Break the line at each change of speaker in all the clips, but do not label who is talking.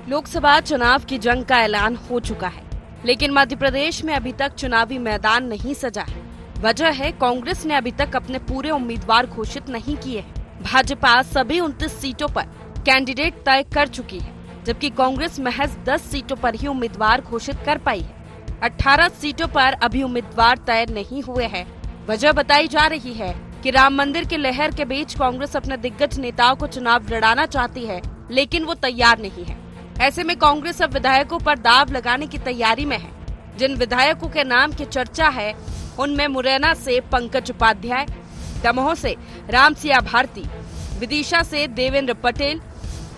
लोकसभा चुनाव की जंग का ऐलान हो चुका है, लेकिन मध्य प्रदेश में अभी तक चुनावी मैदान नहीं सजा है। वजह है कांग्रेस ने अभी तक अपने पूरे उम्मीदवार घोषित नहीं किए हैं। भाजपा सभी 29 सीटों पर कैंडिडेट तय कर चुकी है, जबकि कांग्रेस महज 10 सीटों पर ही उम्मीदवार घोषित कर पाई है। 18 सीटों पर अभी उम्मीदवार तय नहीं हुए हैं। वजह बताई जा रही है कि राम मंदिर की लहर के बीच कांग्रेस अपने दिग्गज नेताओं को चुनाव लड़ाना चाहती है, लेकिन वो तैयार नहीं है। ऐसे में कांग्रेस अब विधायकों पर दाव लगाने की तैयारी में है। जिन विधायकों के नाम की चर्चा है उनमें मुरैना से पंकज उपाध्याय, दमोह से रामसिया भारती, विदिशा से देवेंद्र पटेल,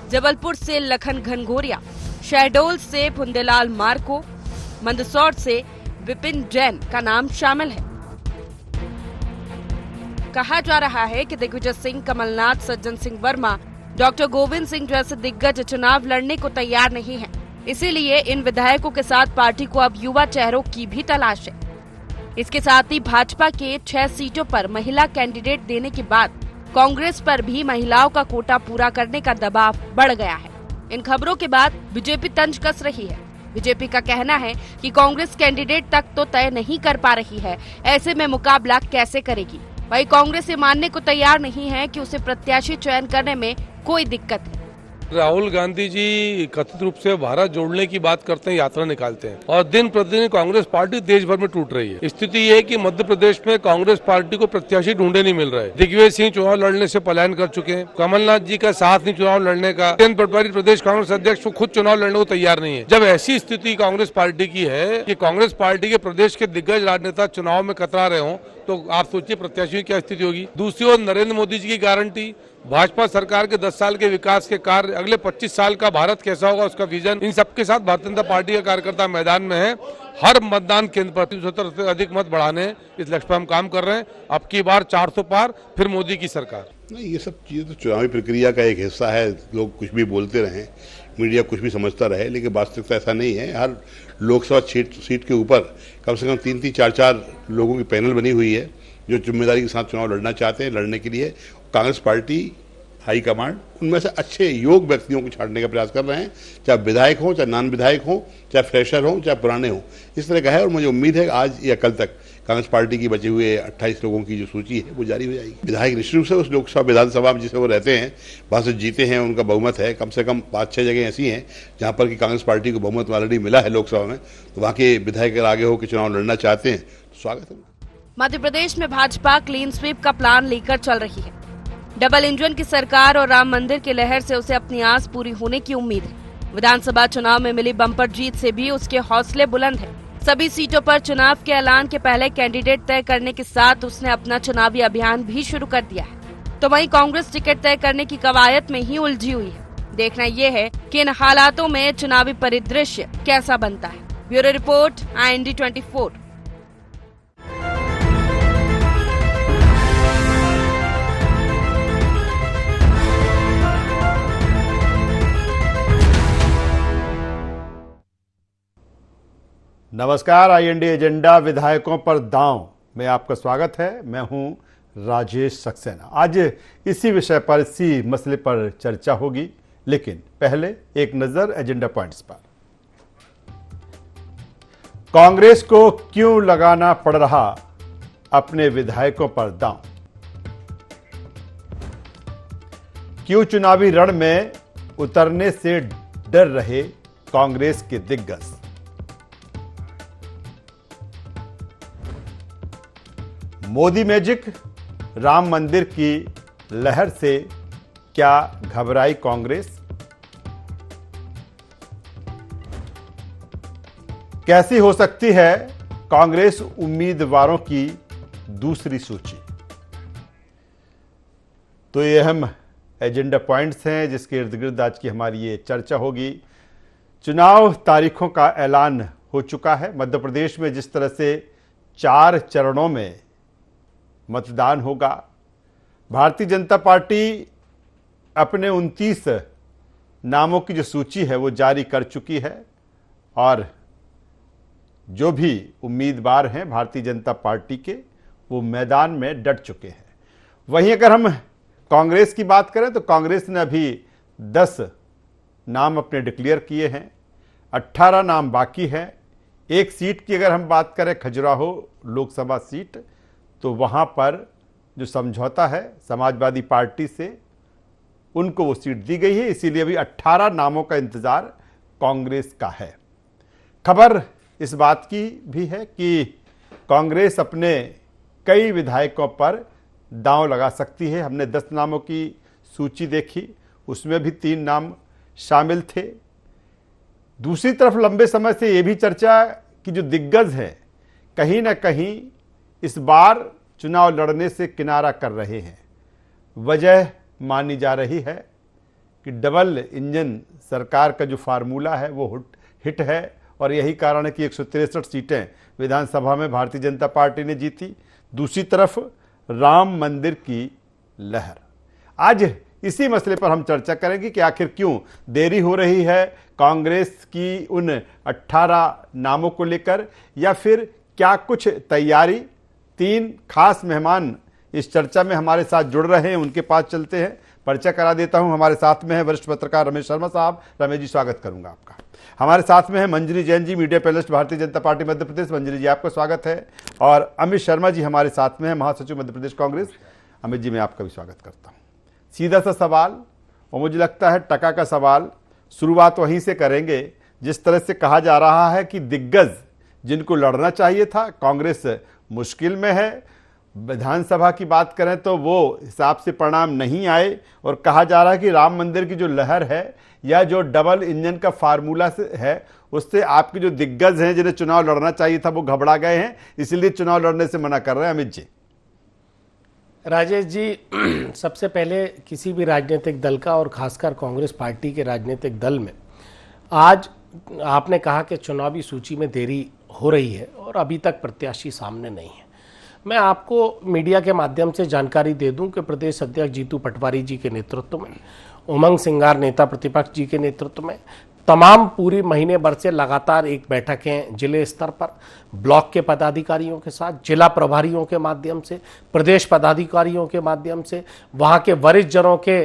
जबलपुर से लखन घनघोरिया, शहडोल से पुंदेलाल मार्को, मंदसौर से विपिन जैन का नाम शामिल है। कहा जा रहा है कि दिग्विजय सिंह, कमलनाथ, सज्जन सिंह वर्मा, डॉक्टर गोविंद सिंह जैसे दिग्गज चुनाव लड़ने को तैयार नहीं हैं। इसीलिए इन विधायकों के साथ पार्टी को अब युवा चेहरों की भी तलाश है। इसके साथ ही भाजपा के 6 सीटों पर महिला कैंडिडेट देने के बाद कांग्रेस पर भी महिलाओं का कोटा पूरा करने का दबाव बढ़ गया है। इन खबरों के बाद बीजेपी तंज कस रही है। बीजेपी का कहना है कि कांग्रेस कैंडिडेट तक तो तय नहीं कर पा रही है, ऐसे में मुकाबला कैसे करेगी। वहीं कांग्रेस ये मानने को तैयार नहीं है कि उसे प्रत्याशी चयन करने में कोई दिक्कत है।
राहुल गांधी जी कथित रूप से भारत जोड़ने की बात करते हैं, यात्रा निकालते हैं और दिन प्रतिदिन कांग्रेस पार्टी देश भर में टूट रही है। स्थिति ये है कि मध्य प्रदेश में कांग्रेस पार्टी को प्रत्याशी ढूंढे नहीं मिल रहे। दिग्विजय सिंह चुनाव लड़ने से पलायन कर चुके हैं। कमलनाथ जी का साथ नहीं चुनाव लड़ने का। अत्यंत पटवारी प्रदेश कांग्रेस अध्यक्ष खुद चुनाव लड़ने को तैयार नहीं है। जब ऐसी स्थिति कांग्रेस पार्टी की है कि कांग्रेस पार्टी के प्रदेश के दिग्गज राजनेता चुनाव में कतरा रहे हों, तो आप सोचिए प्रत्याशी की क्या स्थिति होगी। दूसरी ओर नरेंद्र मोदी जी की गारंटी, भाजपा सरकार के 10 साल के विकास के कार्य, अगले 25 साल का भारत कैसा होगा उसका विजन, इन सबके साथ भारतीय जनता पार्टी के कार्यकर्ता मैदान में है। हर मतदान केंद्र पर 370 से अधिक मत बढ़ाने इस लक्ष्य पर हम काम कर रहे हैं। अब की बार 400 पार, फिर मोदी की सरकार।
नहीं, ये सब चीजें तो चुनावी प्रक्रिया का एक हिस्सा है। लोग कुछ भी बोलते रहें, मीडिया कुछ भी समझता रहे, लेकिन वास्तविकता ऐसा नहीं है। हर लोकसभा सीट के ऊपर कम से कम 3-3, 4-4 लोगों की पैनल बनी हुई है जो जिम्मेदारी के साथ चुनाव लड़ना चाहते हैं। लड़ने के लिए कांग्रेस पार्टी हाईकमांड उनमें से अच्छे योग व्यक्तियों को छांटने का प्रयास कर रहे हैं, चाहे विधायक हो, चाहे नॉन विधायक हो, चाहे फ्रेशर हो, चाहे पुराने हो, इस तरह का है। और मुझे उम्मीद है कि आज या कल तक कांग्रेस पार्टी की बचे हुए 28 लोगों की जो सूची है वो जारी हो जाएगी। विधायक निश्चित रूप से उस लोकसभा विधानसभा में जिसे वो रहते हैं, वहाँ से जीते हैं, उनका बहुमत है। कम से कम 5-6 जगह ऐसी हैं जहाँ पर कि कांग्रेस पार्टी को बहुमत ऑलरेडी मिला है लोकसभा में, तो वहाँ के विधायक अगर आगे होकर चुनाव लड़ना चाहते हैं तो स्वागत है।
मध्य प्रदेश में भाजपा क्लीन स्वीप का प्लान लेकर चल रही है। डबल इंजन की सरकार और राम मंदिर की लहर से उसे अपनी आस पूरी होने की उम्मीद है। विधानसभा चुनाव में मिली बम्पर जीत से भी उसके हौसले बुलंद हैं। सभी सीटों पर चुनाव के ऐलान के पहले कैंडिडेट तय करने के साथ उसने अपना चुनावी अभियान भी शुरू कर दिया है। तो वहीं कांग्रेस टिकट तय करने की कवायद में ही उलझी हुई है। देखना यह है कि इन हालातों में चुनावी परिदृश्य कैसा बनता है। Bureau report, IND 24।
नमस्कार, IND एजेंडा विधायकों पर दांव में आपका स्वागत है। मैं हूं राजेश सक्सेना। आज इसी विषय पर, इसी मसले पर चर्चा होगी, लेकिन पहले एक नजर एजेंडा पॉइंट्स पर। कांग्रेस को क्यों लगाना पड़ रहा अपने विधायकों पर दांव? क्यों चुनावी रण में उतरने से डर रहे कांग्रेस के दिग्गज? मोदी मैजिक, राम मंदिर की लहर से क्या घबराई कांग्रेस? कैसी हो सकती है कांग्रेस उम्मीदवारों की दूसरी सूची? तो ये अहम एजेंडा पॉइंट्स हैं जिसके इर्द गिर्द आज की हमारी ये चर्चा होगी। चुनाव तारीखों का ऐलान हो चुका है। मध्य प्रदेश में जिस तरह से 4 चरणों में मतदान होगा, भारतीय जनता पार्टी अपने 29 नामों की जो सूची है वो जारी कर चुकी है और जो भी उम्मीदवार हैं भारतीय जनता पार्टी के, वो मैदान में डट चुके हैं। वहीं अगर हम कांग्रेस की बात करें तो कांग्रेस ने अभी 10 नाम अपने डिक्लेयर किए हैं, 18 नाम बाकी हैं। एक सीट की अगर हम बात करें, खजुराहो लोकसभा सीट, तो वहाँ पर जो समझौता है समाजवादी पार्टी से, उनको वो सीट दी गई है। इसीलिए अभी 18 नामों का इंतजार कांग्रेस का है। खबर इस बात की भी है कि कांग्रेस अपने कई विधायकों पर दांव लगा सकती है। हमने 10 नामों की सूची देखी, उसमें भी 3 नाम शामिल थे। दूसरी तरफ लंबे समय से ये भी चर्चा कि जो दिग्गज हैं कहीं ना कहीं इस बार चुनाव लड़ने से किनारा कर रहे हैं। वजह मानी जा रही है कि डबल इंजन सरकार का जो फार्मूला है वो हिट है, और यही कारण है कि 163 सीटें विधानसभा में भारतीय जनता पार्टी ने जीती। दूसरी तरफ राम मंदिर की लहर। आज इसी मसले पर हम चर्चा करेंगे कि आखिर क्यों देरी हो रही है कांग्रेस की उन 18 नामों को लेकर, या फिर क्या कुछ तैयारी। 3 खास मेहमान इस चर्चा में हमारे साथ जुड़ रहे हैं, उनके पास चलते हैं। परिचय करा देता हूं। हमारे साथ में है वरिष्ठ पत्रकार रमेश शर्मा साहब। रमेश जी, स्वागत करूंगा आपका। हमारे साथ में है मंजरी Jain ji, media panelist Bharatiya Janata party Madhya Pradesh. मंजरी जी, आपका स्वागत है। और अमित शर्मा जी हमारे साथ में है, महासचिव मध्य प्रदेश कांग्रेस। अमित जी, मैं आपका भी स्वागत करता हूँ। सीधा सा सवाल, और मुझे लगता है टका का सवाल, शुरुआत वहीं से करेंगे। जिस तरह से कहा जा रहा है कि दिग्गज जिनको लड़ना चाहिए था, कांग्रेस मुश्किल में है। विधानसभा की बात करें तो वो हिसाब से परिणाम नहीं आए, और कहा जा रहा है कि राम मंदिर की जो लहर है या जो डबल इंजन का फार्मूला से है, उससे आपके जो दिग्गज हैं जिन्हें चुनाव लड़ना चाहिए था वो घबरा गए हैं, इसलिए चुनाव लड़ने से मना कर रहे हैं। अमित जी।
राजेश जी, सबसे पहले किसी भी राजनीतिक दल का, और खासकर कांग्रेस पार्टी के राजनीतिक दल में, आज आपने कहा कि चुनावी सूची में देरी हो रही है और अभी तक प्रत्याशी सामने नहीं है। मैं आपको मीडिया के माध्यम से जानकारी दे दूं कि प्रदेश अध्यक्ष जीतू पटवारी जी के नेतृत्व में, उमंग सिंगार नेता प्रतिपक्ष जी के नेतृत्व में तमाम पूरी महीने भर से लगातार एक बैठकें जिले स्तर पर ब्लॉक के पदाधिकारियों के साथ, जिला प्रभारियों के माध्यम से, प्रदेश पदाधिकारियों के माध्यम से, वहाँ के वरिष्ठ जनों के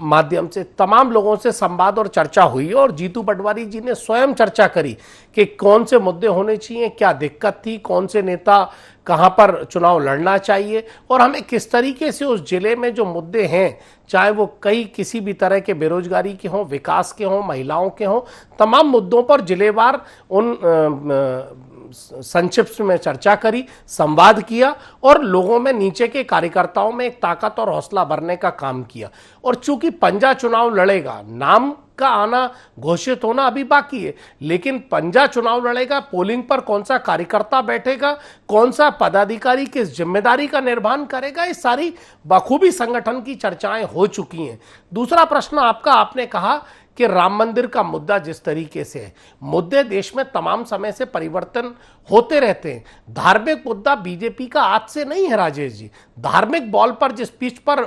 माध्यम से तमाम लोगों से संवाद और चर्चा हुई। और जीतू पटवारी जी ने स्वयं चर्चा करी कि कौन से मुद्दे होने चाहिए, क्या दिक्कत थी, कौन से नेता कहाँ पर चुनाव लड़ना चाहिए, और हमें किस तरीके से उस जिले में जो मुद्दे हैं, चाहे वो किसी भी तरह के बेरोजगारी के हों, विकास के हों, महिलाओं के हों, तमाम मुद्दों पर जिलेवार उन संक्षिप्त में चर्चा करी, संवाद किया, और लोगों में, नीचे के कार्यकर्ताओं में एक ताकत और हौसला भरने का काम किया। और चूंकि पंजा चुनाव लड़ेगा, नाम का आना, घोषित होना अभी बाकी है, लेकिन पंजा चुनाव लड़ेगा, पोलिंग पर कौन सा कार्यकर्ता बैठेगा, कौन सा पदाधिकारी किस जिम्मेदारी का निर्वहन करेगा, ये सारी बखूबी संगठन की चर्चाएं हो चुकी हैं। दूसरा प्रश्न आपका, आपने कहा कि राम मंदिर का मुद्दा जिस तरीके से है, मुद्दे देश में तमाम समय से परिवर्तन होते रहते हैं। धार्मिक मुद्दा बीजेपी का आज से नहीं है राजेश जी। धार्मिक बॉल पर जिस पिच पर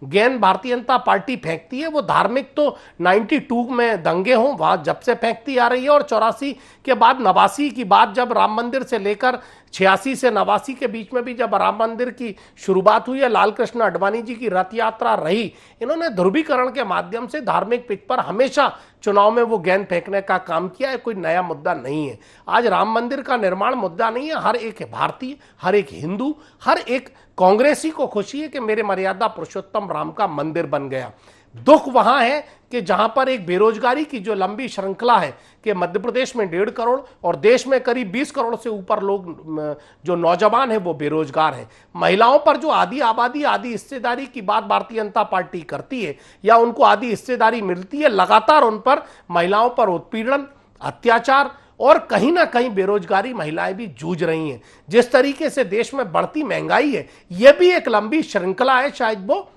गेंद भारतीय जनता पार्टी फेंकती है, वो धार्मिक तो 92 में दंगे हों वहां जब से फेंकती आ रही है, और 84 के बाद 89 की बात, जब राम मंदिर से लेकर 86 से 89 के बीच में भी जब राम मंदिर की शुरुआत हुई है, लाल कृष्ण आडवाणी जी की रथ यात्रा रही, इन्होंने ध्रुवीकरण के माध्यम से धार्मिक पिच पर हमेशा चुनाव में वो गेंद फेंकने का काम किया है। कोई नया मुद्दा नहीं है। आज राम मंदिर का निर्माण मुद्दा नहीं है। हर एक भारतीय, हर एक हिंदू, हर एक कांग्रेसी को खुशी है कि मेरे मर्यादा पुरुषोत्तम राम का मंदिर बन गया। दुख वहां है कि जहां पर एक बेरोजगारी की जो लंबी श्रृंखला है कि मध्य प्रदेश में 1.5 करोड़ और देश में करीब 20 करोड़ से ऊपर लोग, जो नौजवान हैं, वो बेरोजगार हैं। महिलाओं पर जो आधी आबादी, आधी हिस्सेदारी की बात भारतीय जनता पार्टी करती है, या उनको आधी हिस्सेदारी मिलती है, लगातार उन पर, महिलाओं पर उत्पीड़न, अत्याचार और कहीं ना कहीं बेरोजगारी, महिलाएं भी जूझ रही हैं। जिस तरीके से देश में बढ़ती महंगाई है, यह भी एक लंबी श्रृंखला है। शायद वो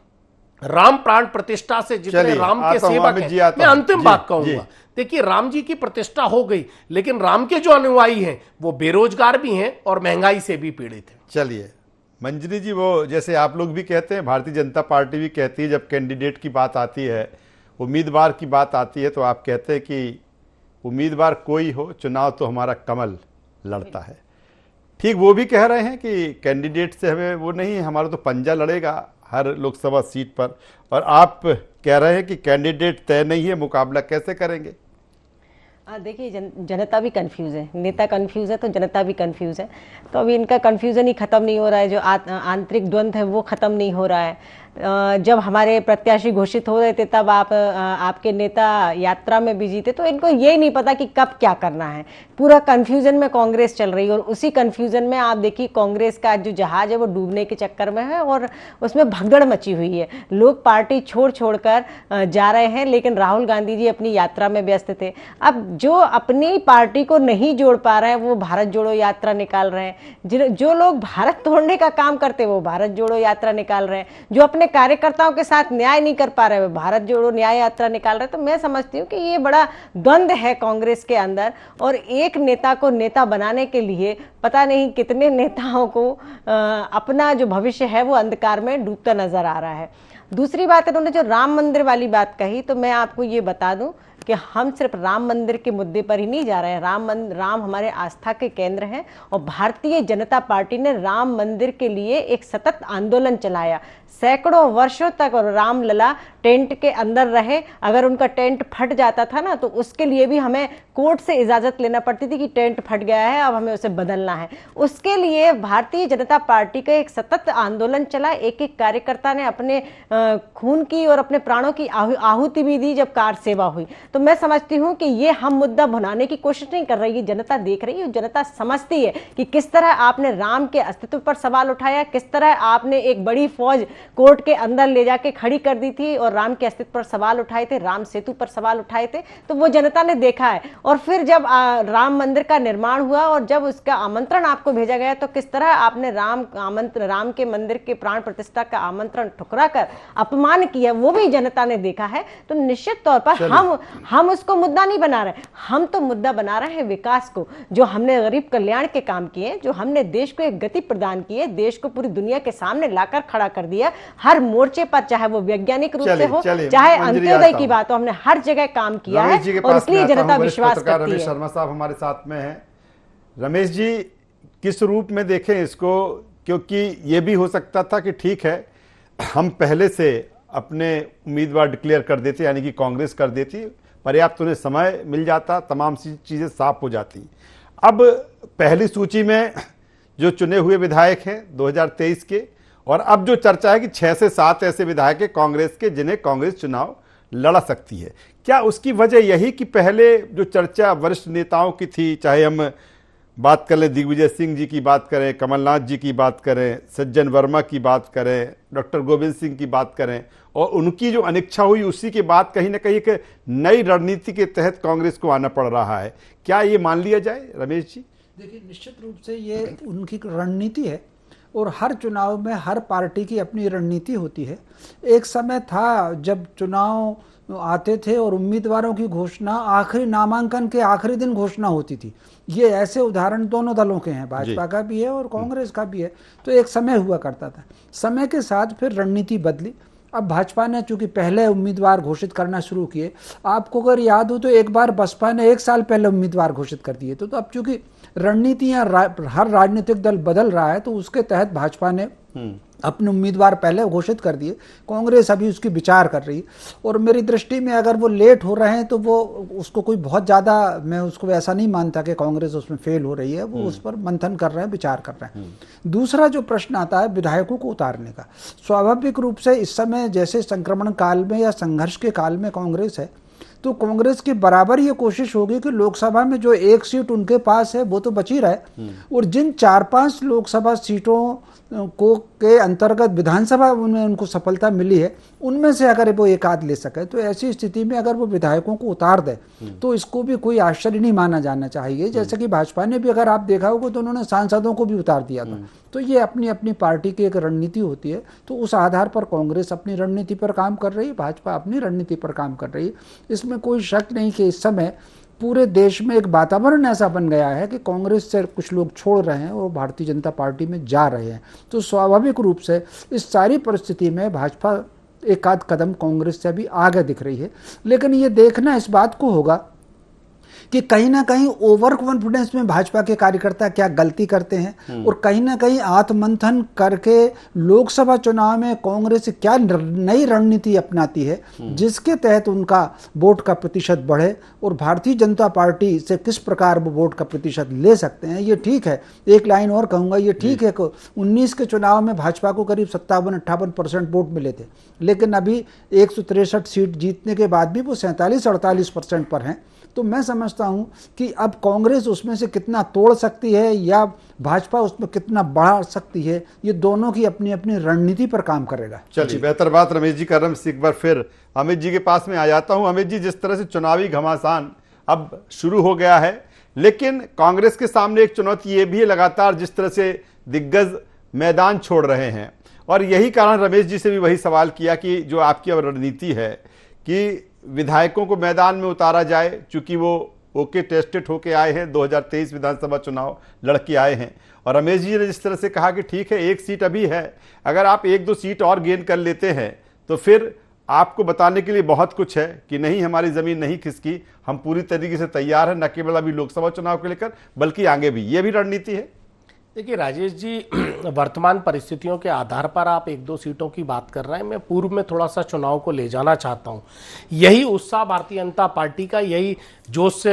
राम प्राण प्रतिष्ठा से जितने राम के सेवक हैं, मैं अंतिम बात कहूंगा, देखिए राम जी की प्रतिष्ठा हो गई, लेकिन राम के जो अनुयायी हैं वो बेरोजगार भी हैं और महंगाई से भी पीड़ित हैं।
चलिए मंजरी जी, वो जैसे आप लोग भी कहते हैं, भारतीय जनता पार्टी भी कहती है, जब कैंडिडेट की बात आती है, उम्मीदवार की बात आती है, तो आप कहते हैं कि उम्मीदवार कोई हो, चुनाव तो हमारा कमल लड़ता है। ठीक वो भी कह रहे हैं कि कैंडिडेट से हमें वो नहीं, हमारा तो पंजा लड़ेगा, हर लोकसभा सीट पर, और आप कह रहे हैं कि कैंडिडेट तय नहीं है, मुकाबला कैसे करेंगे?
देखिए, जनता भी कंफ्यूज है, नेता कंफ्यूज है तो जनता भी कंफ्यूज है। तो अभी इनका कंफ्यूजन ही खत्म नहीं हो रहा है, जो आंतरिक द्वंद्व है वो खत्म नहीं हो रहा है। जब हमारे प्रत्याशी घोषित हो रहे थे तब आपके नेता यात्रा में बिजी थे, तो इनको ये नहीं पता कि कब क्या करना है। पूरा कंफ्यूजन में कांग्रेस चल रही है, और उसी कंफ्यूजन में आप देखिए कांग्रेस का जो जहाज है वो डूबने के चक्कर में है और उसमें भगदड़ मची हुई है। लोग पार्टी छोड़ कर जा रहे हैं, लेकिन राहुल गांधी जी अपनी यात्रा में व्यस्त थे। अब जो अपनी पार्टी को नहीं जोड़ पा रहे हैं वो भारत जोड़ो यात्रा निकाल रहे हैं। जो लोग भारत तोड़ने का काम करते हैं वो भारत जोड़ो यात्रा निकाल रहे हैं। जो अपने कार्यकर्ताओं के साथ न्याय नहीं कर पा रहे वो भारत जोड़ो न्याय यात्रा निकाल रहे हैं। तो मैं समझती हूँ कि ये बड़ा द्वंद्व है कांग्रेस के अंदर, और एक नेता को नेता बनाने के लिए पता नहीं कितने नेताओं को अपना जो भविष्य है वो अंधकार में डूबता नजर आ रहा है। दूसरी बात, उन्होंने जो राम मंदिर वाली बात कही, तो मैं आपको ये बता दूं कि हम सिर्फ राम मंदिर के मुद्दे पर ही नहीं जा रहे हैं। राम हमारे आस्था के केंद्र हैं, और भारतीय जनता पार्टी ने राम मंदिर के लिए एक सतत आंदोलन चलाया। सैकड़ों वर्षों तक और रामलला टेंट के अंदर रहे। अगर उनका टेंट फट जाता था ना, तो उसके लिए भी हमें कोर्ट से इजाजत लेना पड़ती थी कि टेंट फट गया है, अब हमें उसे बदलना है। उसके लिए भारतीय जनता पार्टी का एक सतत आंदोलन चला। एक एक कार्यकर्ता ने अपने खून की और अपने प्राणों की आहुति भी दी जब कार सेवा हुई। तो मैं समझती हूं कि ये हम मुद्दा भुनाने की कोशिश नहीं कर रही है, जनता देख रही है, जनता समझती है कि किस तरह आपने राम के अस्तित्व पर सवाल उठाया, किस तरह आपने एक बड़ी फौज कोर्ट के अंदर ले जाके खड़ी कर दी थी और राम के अस्तित्व पर सवाल उठाए थे, राम सेतु पर सवाल उठाए थे। तो वो जनता ने देखा है। और फिर जब राम मंदिर का निर्माण हुआ और जब उसका आमंत्रण आपको भेजा गया, तो किस तरह आपने राम के मंदिर के प्राण प्रतिष्ठा का आमंत्रण ठुकरा कर अपमान किया, वो भी जनता ने देखा है। तो निश्चित तौर पर हम उसको मुद्दा नहीं बना रहे, हम तो मुद्दा बना रहे हैं विकास को। जो हमने गरीब कल्याण के काम किए, जो हमने देश को एक गति प्रदान की है, देश को पूरी दुनिया के सामने लाकर खड़ा कर दिया हर मोर्चे पर, चाहे वो वैज्ञानिक रूप से हो, चाहे अंत्योदय की बात हो, हमने हर जगह काम किया है और इसलिए जनता विश्वास करती है।
रमेश शर्मा साहब हमारे साथ में हैं। रमेश जी, किस रूप में देखें इसको, क्योंकि ये भी हो सकता था कि ठीक है हम पहले से अपने उम्मीदवार डिक्लेयर कर देते, यानी कि कांग्रेस कर देती, पर्याप्त उन्हें समय मिल जाता, तमाम चीजें साफ हो जाती। अब पहली सूची में जो चुने हुए विधायक हैं 2023 के, और अब जो चर्चा है कि 6 से 7 ऐसे विधायक हैं कांग्रेस के जिन्हें कांग्रेस चुनाव लड़ा सकती है, क्या उसकी वजह यही कि पहले जो चर्चा वरिष्ठ नेताओं की थी, चाहे हम बात कर लें दिग्विजय सिंह जी की बात करें, कमलनाथ जी की बात करें, सज्जन वर्मा की बात करें, डॉक्टर गोविंद सिंह की बात करें, और उनकी जो अनिच्छा हुई उसी के बाद कहीं ना कहीं एक नई रणनीति के तहत कांग्रेस को आना पड़ रहा है, क्या ये मान लिया जाए रमेश जी?
देखिए, निश्चित रूप से ये उनकी रणनीति है, और हर चुनाव में हर पार्टी की अपनी रणनीति होती है। एक समय था जब चुनाव आते थे और उम्मीदवारों की घोषणा आखिरी नामांकन के आखिरी दिन घोषणा होती थी। ये ऐसे उदाहरण दोनों दलों के हैं, भाजपा का भी है और कांग्रेस का भी है। तो एक समय हुआ करता था, समय के साथ फिर रणनीति बदली। अब भाजपा ने चूंकि पहले उम्मीदवार घोषित करना शुरू किए, आपको अगर याद हो तो एक बार बसपा ने 1 साल पहले उम्मीदवार घोषित कर दिए। तो अब चूंकि रणनीतियां हर राजनीतिक दल बदल रहा है, तो उसके तहत भाजपा ने अपने उम्मीदवार पहले घोषित कर दिए, कांग्रेस अभी उसकी विचार कर रही है। और मेरी दृष्टि में अगर वो लेट हो रहे हैं तो वो उसको कोई बहुत ज़्यादा, मैं उसको ऐसा नहीं मानता कि कांग्रेस उसमें फेल हो रही है, वो उस पर मंथन कर रहे हैं, विचार कर रहे हैं। दूसरा जो प्रश्न आता है विधायकों को उतारने का, स्वाभाविक रूप से इस समय जैसे संक्रमण काल में या संघर्ष के काल में कांग्रेस है, तो कांग्रेस की बराबर ये कोशिश होगी कि लोकसभा में जो 1 सीट उनके पास है वो तो बची रहे, और जिन 4-5 लोकसभा सीटों को के अंतर्गत विधानसभा में उनको सफलता मिली है, उनमें से अगर वो एक आध ले सके, तो ऐसी स्थिति में अगर वो विधायकों को उतार दे तो इसको भी कोई आश्चर्य नहीं माना जाना चाहिए। जैसे कि भाजपा ने भी, अगर आप देखा होगा तो उन्होंने सांसदों को भी उतार दिया था। तो ये अपनी अपनी पार्टी की एक रणनीति होती है, तो उस आधार पर कांग्रेस अपनी रणनीति पर काम कर रही है, भाजपा अपनी रणनीति पर काम कर रही है। इसमें कोई शक नहीं कि इस समय पूरे देश में एक वातावरण ऐसा बन गया है कि कांग्रेस से कुछ लोग छोड़ रहे हैं और भारतीय जनता पार्टी में जा रहे हैं। तो स्वाभाविक रूप से इस सारी परिस्थिति में भाजपा एक आध कदम कांग्रेस से भी आगे दिख रही है। लेकिन ये देखना इस बात को होगा कि कहीं ना कहीं ओवर कॉन्फिडेंस में भाजपा के कार्यकर्ता क्या गलती करते हैं और कहीं ना कहीं आत्ममंथन करके लोकसभा चुनाव में कांग्रेस क्या नई रणनीति अपनाती है जिसके तहत उनका वोट का प्रतिशत बढ़े और भारतीय जनता पार्टी से किस प्रकार वो वोट का प्रतिशत ले सकते हैं। ये ठीक है, एक लाइन और कहूंगा, ये ठीक है कि 19 के चुनाव में भाजपा को करीब 57-58% वोट मिले थे, लेकिन अभी 163 सीट जीतने के बाद भी वो 47-48% पर हैं। तो मैं समझता हूं कि अब कांग्रेस उसमें से कितना तोड़ सकती है या भाजपा उसमें कितना बढ़ा सकती है, ये दोनों की अपनी अपनी रणनीति पर काम करेगा।
चलिए, बेहतर बात रमेश जी कर रहे हैं। एक बार फिर अमित जी के पास में आ जाता हूं। अमित जी, जिस तरह से चुनावी घमासान अब शुरू हो गया है, लेकिन कांग्रेस के सामने एक चुनौती ये भी है लगातार जिस तरह से दिग्गज मैदान छोड़ रहे हैं, और यही कारण रमेश जी से भी वही सवाल किया कि जो आपकी अब रणनीति है कि विधायकों को मैदान में उतारा जाए, चूंकि वो ओके टेस्टेड होके आए हैं, 2023 विधानसभा चुनाव लड़के आए हैं, और रमेश जी ने जिस तरह से कहा कि ठीक है एक सीट अभी है, अगर आप 1-2 सीट और गेन कर लेते हैं तो फिर आपको बताने के लिए बहुत कुछ है कि नहीं हमारी जमीन नहीं खिसकी, हम पूरी तरीके से तैयार हैं, न केवल अभी लोकसभा चुनाव को लेकर बल्कि आगे भी। ये भी रणनीति है।
देखिए राजेश जी, वर्तमान परिस्थितियों के आधार पर आप 1-2 सीटों की बात कर रहे हैं, मैं पूर्व में थोड़ा सा चुनाव को ले जाना चाहता हूं। यही उत्साह भारतीय जनता पार्टी का, यही जोश से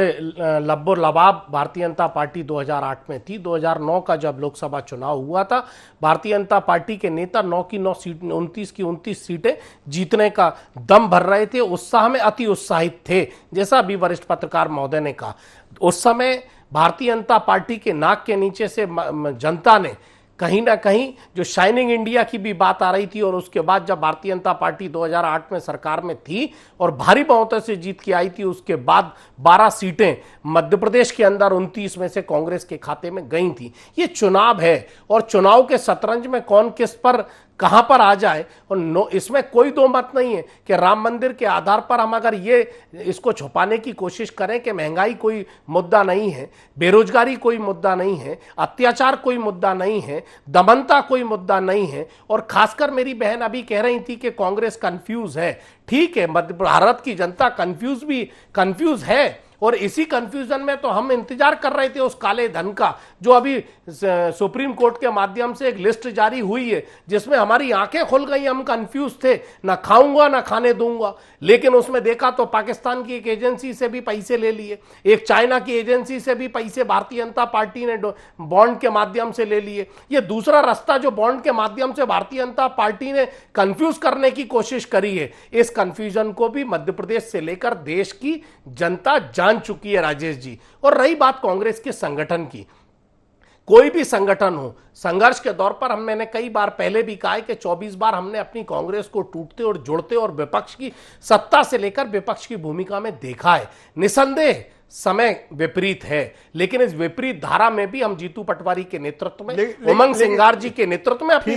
लब्बो लबाब भारतीय जनता पार्टी 2008 में थी। 2009 का जब लोकसभा चुनाव हुआ था, भारतीय जनता पार्टी के नेता 9 की 9 सीट, 29 की 29 सीटें जीतने का दम भर रहे थे, उत्साह में अति उत्साहित थे, जैसा अभी वरिष्ठ पत्रकार महोदय ने कहा। उस समय भारतीय जनता पार्टी के नाक के नीचे से जनता ने कहीं ना कहीं जो शाइनिंग इंडिया की भी बात आ रही थी, और उसके बाद जब भारतीय जनता पार्टी 2008 में सरकार में थी और भारी बहुमत से जीत के आई थी, उसके बाद 12 सीटें मध्य प्रदेश के अंदर 29 में से कांग्रेस के खाते में गई थी। ये चुनाव है और चुनाव के शतरंज में कौन किस पर कहां पर आ जाए, और इसमें कोई दो मत नहीं है कि राम मंदिर के आधार पर हम अगर ये इसको छुपाने की कोशिश करें कि महंगाई कोई मुद्दा नहीं है, बेरोजगारी कोई मुद्दा नहीं है, अत्याचार कोई मुद्दा नहीं है, दमनता कोई मुद्दा नहीं है, और खासकर मेरी बहन अभी कह रही थी कि कांग्रेस कंफ्यूज है। ठीक है, मध्य भारत की जनता कंफ्यूज है, और इसी कंफ्यूजन में तो हम इंतजार कर रहे थे उस काले धन का, जो अभी सुप्रीम कोर्ट के माध्यम से एक लिस्ट जारी हुई है जिसमें हमारी आंखें खुल गई। हम कंफ्यूज थे, ना खाऊंगा ना खाने दूंगा, लेकिन उसमें देखा तो पाकिस्तान की एक एजेंसी से भी पैसे ले लिए, एक चाइना की एजेंसी से भी पैसे भारतीय जनता पार्टी ने बॉन्ड के माध्यम से ले लिए। ये दूसरा रास्ता जो बॉन्ड के माध्यम से भारतीय जनता पार्टी ने कंफ्यूज करने की कोशिश करी है, इस कंफ्यूजन को भी मध्य प्रदेश से लेकर देश की जनता जान चुकी है राजेश जी। और रही बात कांग्रेस के संगठन की, कोई भी संगठन हो, संघर्ष के दौर पर मैंने कई बार पहले भी कहा है कि 24 बार हमने अपनी कांग्रेस को टूटते और जुड़ते और विपक्ष की सत्ता से लेकर विपक्ष की भूमिका में देखा है। निसंदेह समय विपरीत है, लेकिन इस विपरीत धारा में भी हम जीतू पटवारी के नेतृत्व में, उमंग सिंगार जी के नेतृत्व में अपनी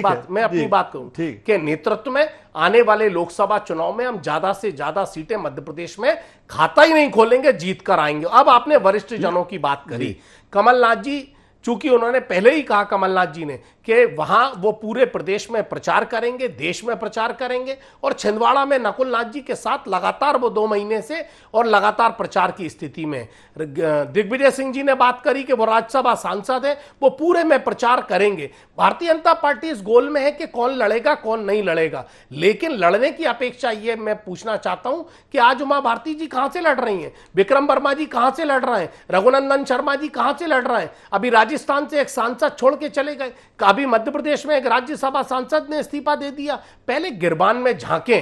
बात कहूं के नेतृत्व में आने वाले लोकसभा चुनाव में हम ज्यादा से ज्यादा सीटें मध्य प्रदेश में खाता ही नहीं खोलेंगे, जीत कर आएंगे। अब आपने वरिष्ठ जनों की बात करी, कमलनाथ जी, चूंकि उन्होंने पहले ही कहा कमलनाथ जी ने कि वहां वो पूरे प्रदेश में प्रचार करेंगे, देश में प्रचार करेंगे, और छिंदवाड़ा में नकुल नाथ जी के साथ लगातार वो 2 महीने से और लगातार प्रचार की स्थिति में। दिग्विजय सिंह जी ने बात करी कि वो राज्यसभा सांसद है, वो पूरे में प्रचार करेंगे। भारतीय जनता पार्टी इस गोल में है कि कौन लड़ेगा कौन नहीं लड़ेगा, लेकिन लड़ने की अपेक्षा ये मैं पूछना चाहता हूं कि आज उमा भारती जी कहां से लड़ रही हैं, विक्रम वर्मा जी कहां से लड़ रहे हैं, रघुनंदन शर्मा जी कहां से लड़ रहे हैं। अभी राजस्थान से एक सांसद छोड़ के चले गए, अभी मध्य प्रदेश में एक राज्यसभा सांसद ने इस्तीफा दे दिया। पहले गिरबान में झांकें।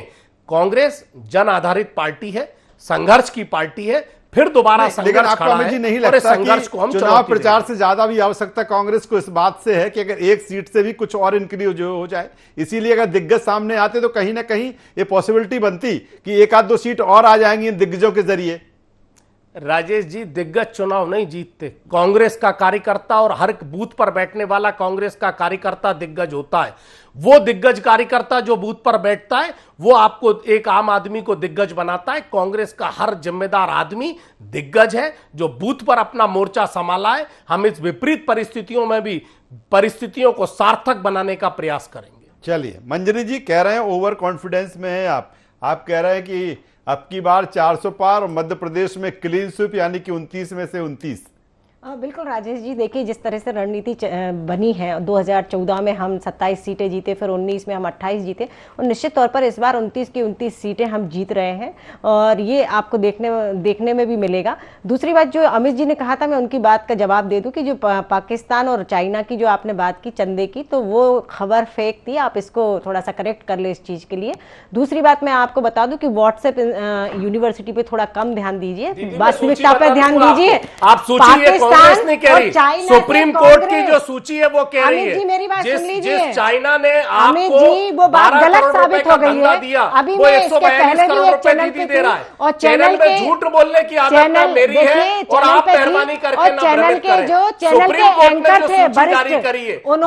कांग्रेस जन आधारित पार्टी है, संघर्ष की पार्टी है, फिर दोबारा संघर्ष खड़ा है। जी नहीं लगता
कि चुनाव प्रचार से ज्यादा भी आवश्यकता कांग्रेस को इस बात से है कि अगर एक सीट से भी कुछ और इंक्रीज हो जाए, इसीलिए अगर दिग्गज सामने आते तो कहीं ना कहीं ये पॉसिबिलिटी बनती कि 1-2 सीट और आ जाएंगी इन दिग्गजों के जरिए।
राजेश जी, दिग्गज चुनाव नहीं जीतते, कांग्रेस का कार्यकर्ता और हर बूथ पर बैठने वाला कांग्रेस का कार्यकर्ता दिग्गज होता है। वो दिग्गज कार्यकर्ता जो बूथ पर बैठता है वो आपको, एक आम आदमी को दिग्गज बनाता है। कांग्रेस का हर जिम्मेदार आदमी दिग्गज है जो बूथ पर अपना मोर्चा संभाला है। हम इस विपरीत परिस्थितियों में भी परिस्थितियों को सार्थक बनाने का प्रयास करेंगे।
चलिए, मंजरी जी कह रहे हैं ओवर कॉन्फिडेंस में है आप कह रहे हैं कि अब की बार 400 पार और मध्य प्रदेश में क्लीन स्वीप यानी कि 29 में से 29।
बिल्कुल राजेश जी, देखिए जिस तरह से रणनीति बनी है, 2014 में हम 27 सीटें जीते, फिर 19 में हम 28 जीते और निश्चित तौर पर इस बार 29 की 29 सीटें हम जीत रहे हैं और ये आपको देखने में भी मिलेगा। दूसरी बात जो अमित जी ने कहा था, मैं उनकी बात का जवाब दे दूं कि जो पाकिस्तान और चाइना की जो आपने बात की चंदे की, तो वो खबर फेक थी, आप इसको थोड़ा सा करेक्ट कर ले इस चीज के लिए। दूसरी बात मैं आपको बता दूं कि व्हाट्सएप यूनिवर्सिटी पे थोड़ा कम ध्यान दीजिए, वास्तविकता पर ध्यान दीजिए।
आप सोचिए, कांग्रेस नहीं कह रही, सुप्रीम कोर्ट की जो सूची है वो कह रही है।
जी मेरी बात सुन लीजिए,
जिस चाइना ने आपको
जी वो बात गलत साबित हो गई है।
दिया,
अभी
वो
मैं इसके पहले भी एक चैनल पे
दे रहा है
और
चैनल में झूठ बोलने की आदत मेरी है और आप मेहरबानी करके ना
चैनल के जो चैनल के एंकर थे वरिष्ठ,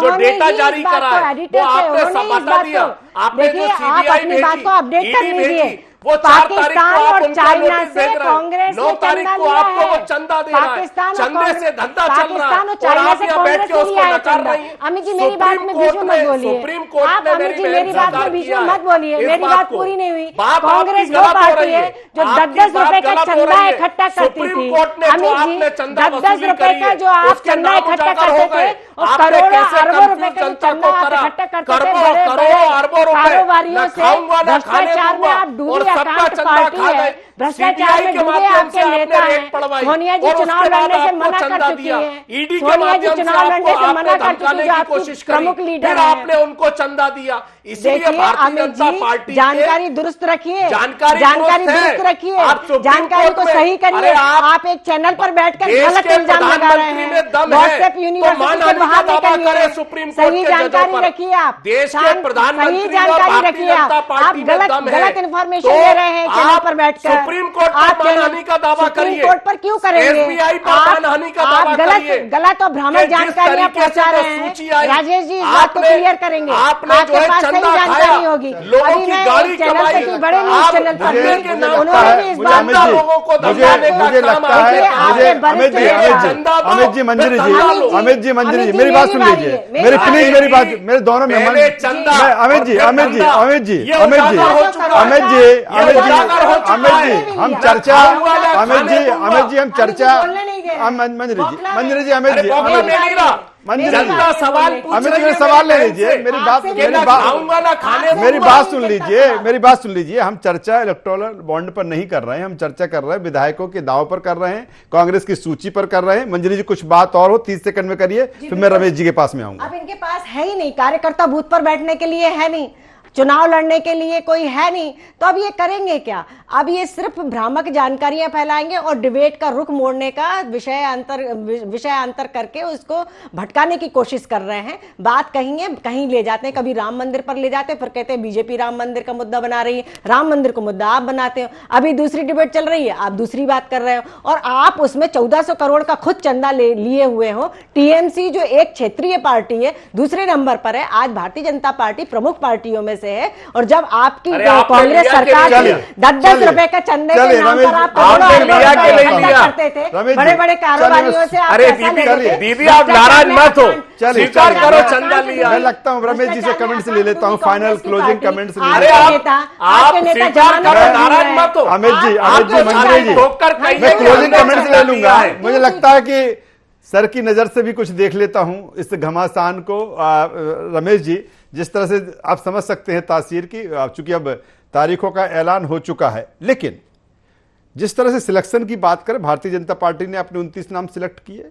जो डेटा जारी करा है वो आपने बता दिया। आपने जो सीबीआई भेजी, ईडी भेजी, वो 4 तारीख को आप उनका नोटिस भेज रहे हैं, 9 तारीख को आपको वो चंदा दे रहा है, चंदे से धंधा चल रहा है और आप यहाँ बैठ के उसको नकार रही हैं।
अमित जी मेरी बात में बीच में मत बोलिए,
सुप्रीम कोर्ट ने
मेरी बात में बीच में मत बोलिए, मेरी बात पूरी नहीं हुई। कांग्रेस वो पार्टी है जो 10-10 रुपए का चंदा इकट्ठा करती थी। अमित जी 10-10 रुपए का जो आप चंदा इकट्ठा करते थे और करोड़ों अरबों रुपए का चंदा आप इकट्ठा करते थे, कारोबारियों से भ्रष्टाचार में आप डूबे अकांत पार्टी है, भ्रष्टाचार में डूबे आपके नेता हैं। सोनिया जी चुनाव लड़ने से मना कर चुकी है, सोनिया जी चुनाव लड़ने से मना कर चुकी है, आपकी प्रमुख लीडर है।
आपने उनको चंदा दिया, इसलिए भारतीय जनता पार्टी
जानकारी दुरुस्त रखिए, जानकारी दुरुस्त रखिए, जानकारी को सही करिए। आप एक चैनल पर बैठकर गलत इल्जाम लगा रहे हैं, व्हाट्सएप यूनिवर्सिटी के बाहर निकलिए, सही जानकारी रखिए, आप सही जानकारी रखिए, आप गलत इन्फॉर्मेशन दे रहे हैं चैनल पर बैठकर।
सुप्रीम कोर्ट पर मानहानि का दावा करिए,
सुप्रीम कोर्ट पर क्यों करेंगे?
एसबीआई पर मानहानि का दावा करिए।
गलत और भ्रामक जानकारियां पहुंचा रहे हैं। राजेश जी इस बात को क्लियर करेंगे, आपके पास सही जानकारी होगी।
लोगों की गाड़ी कमाई,
बड़े न्यूज चैनल पर उन्होंने भी इस बात
लोगों को दबाने का काम
अमित जी मंजरी जी मेरी बात सुन लीजिए, मेरी प्लीज मेरी बात, मेरे दोनों में अमित जी हम चर्चा मंजरी जी सवाल ले लीजिए, मेरी बात सुन लीजिए। हम चर्चा इलेक्टोरल बॉन्ड पर नहीं कर रहे हैं, हम चर्चा कर रहे हैं विधायकों के दाव पर कर रहे हैं, कांग्रेस की सूची पर कर रहे हैं। मंजरी जी कुछ बात और हो 30 सेकंड में करिए, फिर मैं रमेश जी के पास में आऊंगा।
अब इनके पास है ही नहीं, कार्यकर्ता बूथ पर बैठने के लिए है नहीं, चुनाव लड़ने के लिए कोई है नहीं, तो अब ये करेंगे क्या? अब ये सिर्फ भ्रामक जानकारियां फैलाएंगे और डिबेट का रुख मोड़ने का विषय अंतर करके उसको भटकाने की कोशिश कर रहे हैं। बात कहीं ले जाते हैं, कभी राम मंदिर पर ले जाते हैं, फिर कहते हैं बीजेपी राम मंदिर का मुद्दा बना रही है, राम मंदिर को मुद्दा आप बनाते हो। अभी दूसरी डिबेट चल रही है, आप दूसरी बात कर रहे हो और आप उसमें 1400 करोड़ का खुद चंदा लिए हुए हो। टीएमसी जो एक क्षेत्रीय पार्टी है दूसरे नंबर पर है, आज भारतीय जनता पार्टी प्रमुख पार्टियों में से है और जब आपकी कांग्रेस सरकार 10-10 रुपए का चंदे के नाम पर आप करते थे, बड़े बड़े कारोबारियों से आप
दीदी आप नाराज मत हो, स्वीकार करो चंदा लिया।
मैं लगता हूँ रमेश जी से कमेंट्स ले लेता हूँ, फाइनल क्लोजिंग कमेंट्स ले
लेता हूँ। नाराज मत हो
अमित जी मंजरी जी, मैं क्लोजिंग कमेंट्स ले लूंगा। मुझे लगता है कि सर की नजर से भी कुछ देख लेता हूं इस घमासान को। रमेश जी जिस तरह से आप समझ सकते हैं तासीर की, चूंकि अब तारीखों का ऐलान हो चुका है, लेकिन जिस तरह से सिलेक्शन की बात करें, भारतीय जनता पार्टी ने अपने 29 नाम सिलेक्ट किए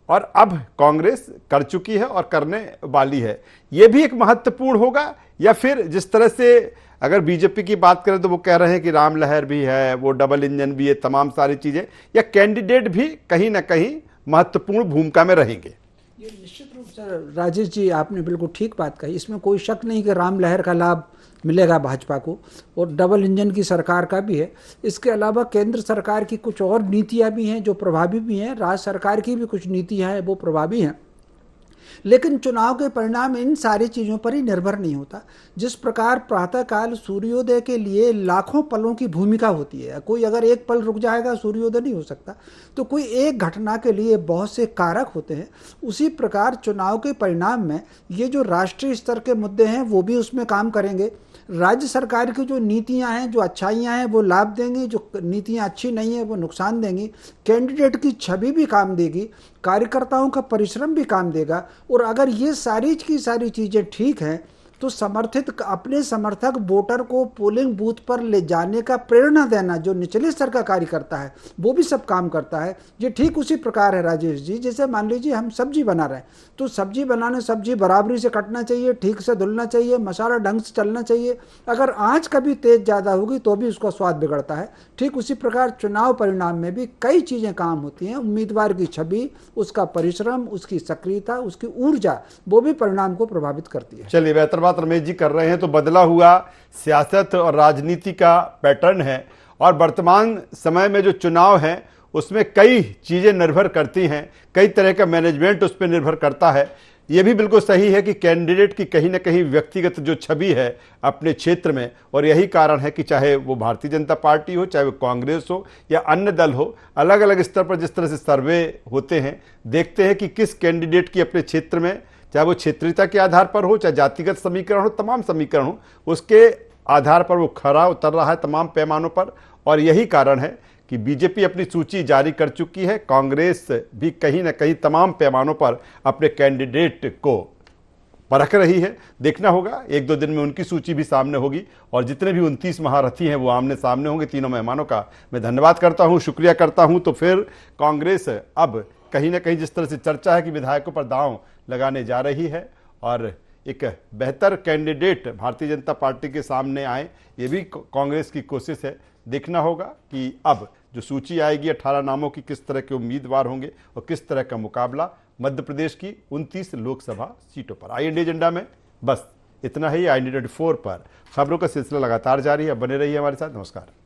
और अब कांग्रेस कर चुकी है और करने वाली है। यह भी एक महत्वपूर्ण होगा, या फिर जिस तरह से अगर बीजेपी की बात करें तो वो कह रहे हैं कि राम लहर भी है, वो डबल इंजन भी है, तमाम सारी चीजें, या कैंडिडेट भी कहीं ना कहीं महत्वपूर्ण भूमिका में रहेंगे।
ये निश्चित रूप से राजेश जी आपने बिल्कुल ठीक बात कही, इसमें कोई शक नहीं कि राम लहर का लाभ मिलेगा भाजपा को और डबल इंजन की सरकार का भी है। इसके अलावा केंद्र सरकार की कुछ और नीतियां भी हैं जो प्रभावी भी हैं, राज्य सरकार की भी कुछ नीतियां हैं वो प्रभावी हैं। लेकिन चुनाव के परिणाम इन सारी चीज़ों पर ही निर्भर नहीं होता। जिस प्रकार प्रातःकाल सूर्योदय के लिए लाखों पलों की भूमिका होती है, कोई अगर एक पल रुक जाएगा सूर्योदय नहीं हो सकता, तो कोई एक घटना के लिए बहुत से कारक होते हैं। उसी प्रकार चुनाव के परिणाम में ये जो राष्ट्रीय स्तर के मुद्दे हैं वो भी उसमें काम करेंगे। राज्य सरकार की जो नीतियां हैं, जो अच्छाइयां हैं वो लाभ देंगी, जो नीतियां अच्छी नहीं है वो नुकसान देंगी। कैंडिडेट की छवि भी काम देगी, कार्यकर्ताओं का परिश्रम भी काम देगा। और अगर ये सारी की सारी चीज़ें ठीक हैं तो समर्थित अपने समर्थक वोटर को पोलिंग बूथ पर ले जाने का प्रेरणा देना, जो निचले स्तर का कार्यकर्ता है वो भी सब काम करता है। ये ठीक उसी प्रकार है राजेश जी, जैसे मान लीजिए हम सब्जी बना रहे हैं तो सब्जी बनाने सब्जी बराबरी से कटना चाहिए, ठीक से धुलना चाहिए, मसाला ढंग से चलना चाहिए। अगर आँच कभी तेज ज़्यादा होगी तो भी उसका स्वाद बिगड़ता है। ठीक उसी प्रकार चुनाव परिणाम में भी कई चीज़ें काम होती हैं। उम्मीदवार की छवि, उसका परिश्रम, उसकी सक्रियता, उसकी ऊर्जा, वो भी परिणाम को प्रभावित करती है।
चलिए, बेहतर बात रमेश जी कर रहे हैं। तो बदला हुआ सियासत और राजनीति का पैटर्न है और वर्तमान समय में जो चुनाव है उसमें कई चीजें निर्भर करती हैं, कई तरह का मैनेजमेंट उस पर निर्भर करता है। यह भी बिल्कुल सही है कि कैंडिडेट की कहीं ना कहीं व्यक्तिगत जो छवि है अपने क्षेत्र में, और यही कारण है कि चाहे वो भारतीय जनता पार्टी हो, चाहे वो कांग्रेस हो या अन्य दल हो, अलग अलग स्तर पर जिस तरह से सर्वे होते हैं देखते हैं कि किस कैंडिडेट की अपने क्षेत्र में, चाहे वो क्षेत्रीयता के आधार पर हो, चाहे जातिगत समीकरण हो, तमाम समीकरण हो, उसके आधार पर वो खरा उतर रहा है तमाम पैमानों पर। और यही कारण है कि बीजेपी अपनी सूची जारी कर चुकी है, कांग्रेस भी कहीं ना कहीं तमाम पैमानों पर अपने कैंडिडेट को परख रही है। देखना होगा, एक दो दिन में उनकी सूची भी सामने होगी और जितने भी 29 महारथी हैं वो आमने सामने होंगे। तीनों मेहमानों का मैं धन्यवाद करता हूं, शुक्रिया करता हूं। तो फिर कांग्रेस अब कहीं ना कहीं जिस तरह से चर्चा है कि विधायकों पर दांव लगाने जा रही है और एक बेहतर कैंडिडेट भारतीय जनता पार्टी के सामने आए, ये भी कांग्रेस की कोशिश है। देखना होगा कि अब जो सूची आएगी 18 नामों की, किस तरह के उम्मीदवार होंगे और किस तरह का मुकाबला मध्य प्रदेश की 29 लोकसभा सीटों पर। आई इंडिया एजेंडा में बस इतना ही। आई इंडिया 24 पर खबरों का सिलसिला लगातार जारी है, बने रहिए हमारे साथ। नमस्कार।